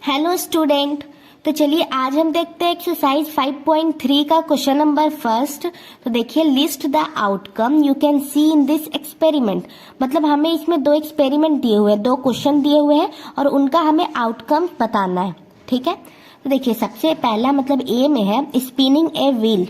Hello student. तो चलिए आज हम देखते हैं एक्सरसाइज 5.3 का क्वेश्चन नंबर फर्स्ट। तो देखिए, list the outcome you can see in this experiment. मतलब हमें इसमें दो एक्सपेरिमेंट दिए हुए हैं, दो क्वेश्चन दिए हुए हैं और उनका हमें आउटकम बताना है। ठीक है, तो देखिए सबसे पहला मतलब ए में है स्पिनिंग ए व्हील।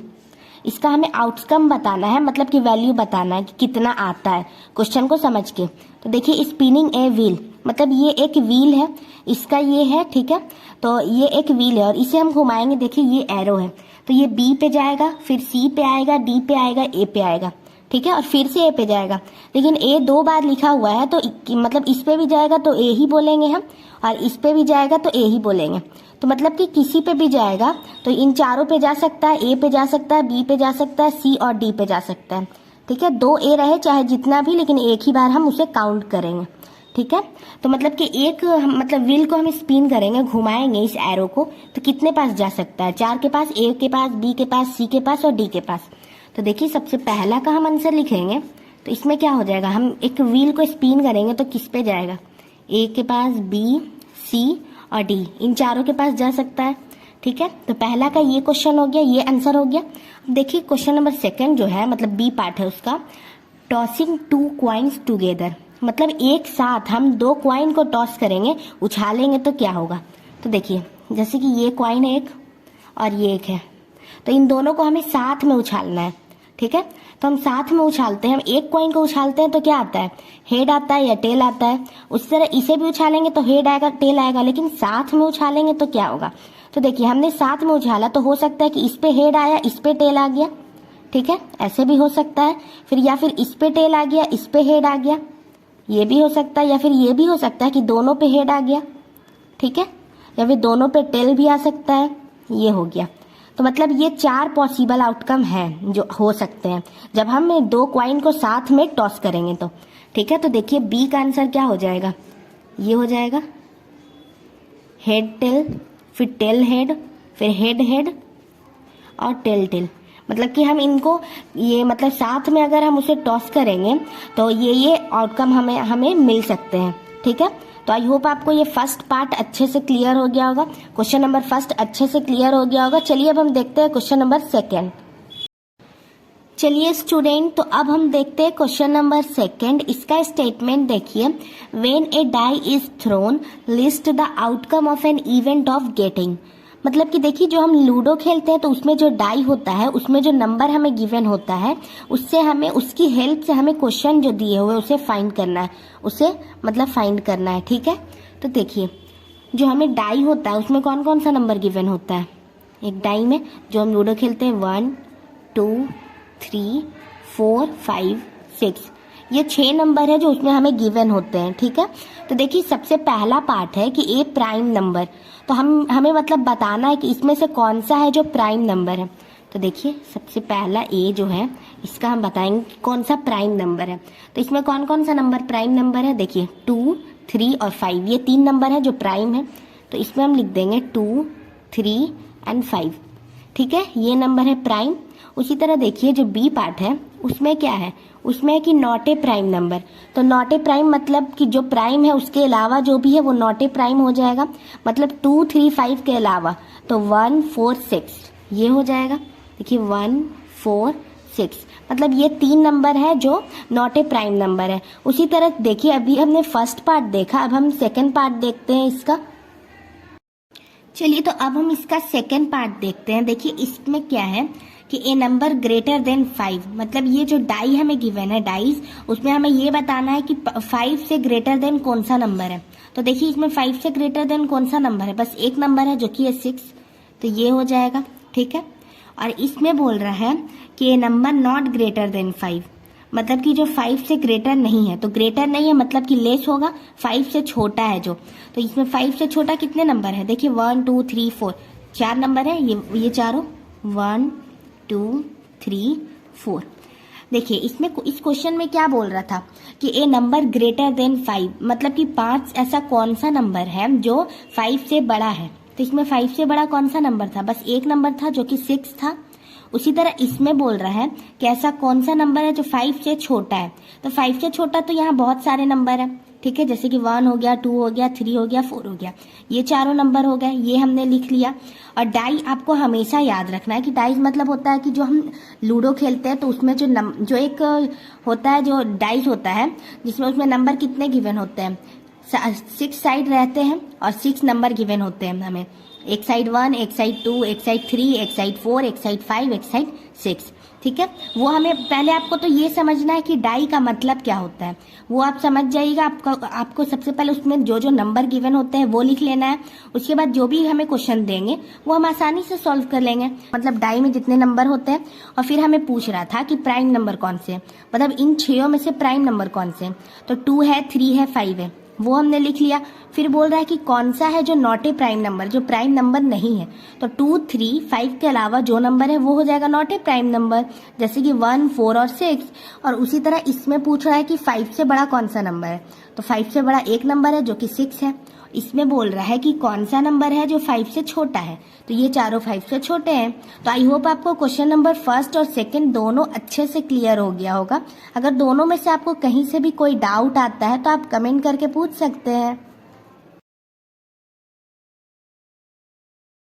इसका हमें आउटकम बताना है, मतलब कि वैल्यू बताना है कि कितना आता है क्वेश्चन को समझ के। तो देखिए स्पिनिंग ए व्हील मतलब ये एक व्हील है, इसका ये है, ठीक है। तो ये एक व्हील है और इसे हम घुमाएंगे। देखिए ये एरो है, तो ये बी पे जाएगा, फिर सी पे आएगा, डी पे आएगा, ए पे आएगा, ठीक है, और फिर से ए पे जाएगा। लेकिन ए दो बार लिखा हुआ है तो मतलब इस पे भी जाएगा तो ए ही बोलेंगे हम, और इस पे भी जाएगा तो ए ही बोलेंगे। तो मतलब कि किसी पे भी जाएगा तो इन चारों पे जा सकता है, ए पे जा सकता है, बी पे जा सकता है, सी और डी पे जा सकता है। ठीक है, दो ए रहे चाहे जितना भी, लेकिन एक ही बार हम उसे काउंट करेंगे। ठीक है, तो मतलब कि एक मतलब व्हील को हम स्पिन करेंगे, घुमाएंगे इस एरो को, तो कितने पास जा सकता है? चार के पास, ए के पास, बी के पास, सी के पास और डी के पास। तो देखिए सबसे पहला का हम आंसर लिखेंगे। तो इसमें क्या हो जाएगा, हम एक व्हील को स्पिन करेंगे तो किस पे जाएगा? ए के पास, बी, सी और डी, इन चारों के पास जा सकता है। ठीक है, तो पहला का ये क्वेश्चन हो गया, ये आंसर हो गया। देखिए क्वेश्चन नंबर सेकंड जो है, मतलब बी पार्ट है उसका, टॉसिंग टू क्वाइंस टुगेदर। मतलब एक साथ हम दो क्वाइन को टॉस करेंगे, उछालेंगे तो क्या होगा? तो देखिए जैसे कि ये क्वाइन है एक और ये एक है, तो इन दोनों को हमें साथ में उछालना है। ठीक है, तो हम साथ में उछालते हैं। हम एक कॉइन को उछालते हैं तो क्या आता है? हेड आता है या टेल आता है। उसी तरह इसे भी उछालेंगे तो हेड आएगा, टेल आएगा, लेकिन साथ में उछालेंगे तो क्या होगा? तो देखिए हमने साथ में उछाला तो हो सकता है कि इस पे हेड आया, इस पे टेल आ गया। ठीक है, ऐसे भी हो सकता है। फिर या फिर इस पे टेल आ गया, इस पे हेड आ गया, ये भी हो सकता है। या फिर ये भी हो सकता है कि दोनों पे हेड आ गया। ठीक है, या फिर दोनों पे टेल भी आ सकता है। ये हो गया। तो मतलब ये चार पॉसिबल आउटकम हैं जो हो सकते हैं जब हम दो क्वाइन को साथ में टॉस करेंगे तो। ठीक है, तो देखिए बी का आंसर क्या हो जाएगा? ये हो जाएगा हेड टेल, फिर टेल हेड, फिर हेड हेड और टेल टेल। मतलब कि हम इनको ये मतलब साथ में अगर हम उसे टॉस करेंगे तो ये आउटकम हमें मिल सकते हैं। ठीक है, तो आई होप आपको ये फर्स्ट पार्ट अच्छे से क्लियर हो गया होगा, क्वेश्चन नंबर फर्स्ट अच्छे से क्लियर हो गया होगा। चलिए अब हम देखते हैं क्वेश्चन नंबर सेकंड। चलिए स्टूडेंट, तो अब हम देखते हैं क्वेश्चन नंबर सेकंड। इसका स्टेटमेंट देखिए, when a die is thrown list the outcome of an event of getting. मतलब कि देखिए जो हम लूडो खेलते हैं तो उसमें जो डाई होता है, उसमें जो नंबर हमें गिवन होता है, उससे हमें उसकी हेल्प से हमें क्वेश्चन जो दिए हुए उसे फाइंड करना है, उसे मतलब फाइंड करना है। ठीक है, तो देखिए जो हमें डाई होता है उसमें कौन कौन सा नंबर गिवन होता है? एक डाई में जो हम लूडो खेलते हैं 1 2 3 4 5 6, ये 6 नंबर है जो उसमें हमें गिवन होते हैं। ठीक है, तो देखिए सबसे पहला पार्ट है कि ए प्राइम नंबर। तो हमें मतलब बताना है कि इसमें से कौन सा है जो प्राइम नंबर है। तो देखिए सबसे पहला ए जो है, इसका हम बताएंगे कि कौन सा प्राइम नंबर है। तो इसमें कौन कौन सा नंबर प्राइम नंबर है? देखिए 2 3 और 5, ये 3 नंबर है जो प्राइम है। तो इसमें हम लिख देंगे 2 3 एंड 5। ठीक है, ये नंबर है प्राइम। उसी तरह देखिए जो बी पार्ट है उसमें क्या है, उसमें है कि नॉट ए प्राइम नंबर। तो नॉट ए प्राइम मतलब कि जो प्राइम है उसके अलावा जो भी है वो नॉट ए प्राइम हो जाएगा। मतलब 2 3 5 के अलावा तो 1 4 6 ये हो जाएगा। देखिए 1 4 6 मतलब ये 3 नंबर है जो नॉट ए प्राइम नंबर है। उसी तरह देखिए अभी हमने फर्स्ट पार्ट देखा, अब हम सेकेंड पार्ट देखते हैं इसका। चलिए तो अब हम इसका सेकेंड पार्ट देखते हैं। देखिए इसमें क्या है कि ए नंबर ग्रेटर देन 5। मतलब ये जो डाई हमें गिवन है, डाइज, उसमें हमें ये बताना है कि 5 से ग्रेटर देन कौन सा नंबर है। तो देखिए इसमें 5 से ग्रेटर देन कौन सा नंबर है? बस एक नंबर है जो कि है 6, तो ये हो जाएगा। ठीक है, और इसमें बोल रहा है कि ए नंबर नॉट ग्रेटर देन 5, मतलब कि जो 5 से ग्रेटर नहीं है। तो ग्रेटर नहीं है मतलब कि लेस होगा, 5 से छोटा है जो। तो इसमें 5 से छोटा कितने नंबर है? देखिए 1 2 3 4, 4 नंबर है ये चारों, 1 2 3 4। देखिए इसमें इस क्वेश्चन में क्या बोल रहा था कि ए नंबर ग्रेटर देन 5, मतलब कि 5 ऐसा कौन सा नंबर है जो 5 से बड़ा है। तो इसमें 5 से बड़ा कौन सा नंबर था? बस एक नंबर था जो कि 6 था। उसी तरह इसमें बोल रहा है कि ऐसा कौन सा नंबर है जो 5 से छोटा है। तो 5 से छोटा तो यहाँ बहुत सारे नंबर है। ठीक है, जैसे कि 1 हो गया, 2 हो गया, 3 हो गया, 4 हो गया, ये चारों नंबर हो गए, ये हमने लिख लिया। और डाई आपको हमेशा याद रखना है कि डाइस मतलब होता है कि जो हम लूडो खेलते हैं तो उसमें जो एक होता है, जो डाइस होता है जिसमें उसमें नंबर कितने गिवन होते हैं, 6 साइड रहते हैं और 6 नंबर गिवन होते हैं हमें, एक साइड 1, एक साइड 2, एक साइड 3, एक साइड 4, एक साइड 5, एक साइड 6। ठीक है, वो हमें पहले आपको तो ये समझना है कि डाई का मतलब क्या होता है, वो आप समझ जाइएगा। आपको सबसे पहले उसमें जो जो नंबर गिवन होते हैं वो लिख लेना है। उसके बाद जो भी हमें क्वेश्चन देंगे वो हम आसानी से सॉल्व कर लेंगे। मतलब डाई में जितने नंबर होते हैं, और फिर हमें पूछ रहा था कि प्राइम नंबर कौन से, मतलब इन 6 में से प्राइम नंबर कौन से, तो 2 है, 3 है, 5 है, वो हमने लिख लिया। फिर बोल रहा है कि कौन सा है जो नॉट ए प्राइम नंबर, जो प्राइम नंबर नहीं है, तो 2, 3, 5 के अलावा जो नंबर है वो हो जाएगा नॉट ए प्राइम नंबर, जैसे कि 1, 4 और 6। और उसी तरह इसमें पूछ रहा है कि 5 से बड़ा कौन सा नंबर है, तो 5 से बड़ा एक नंबर है जो कि 6 है। इसमें बोल रहा है कि कौन सा नंबर है जो 5 से छोटा है, तो ये चारों 5 से छोटे हैं। तो आई होप आपको क्वेश्चन नंबर फर्स्ट और सेकंड दोनों अच्छे से क्लियर हो गया होगा। अगर दोनों में से आपको कहीं से भी कोई डाउट आता है तो आप कमेंट करके पूछ सकते हैं।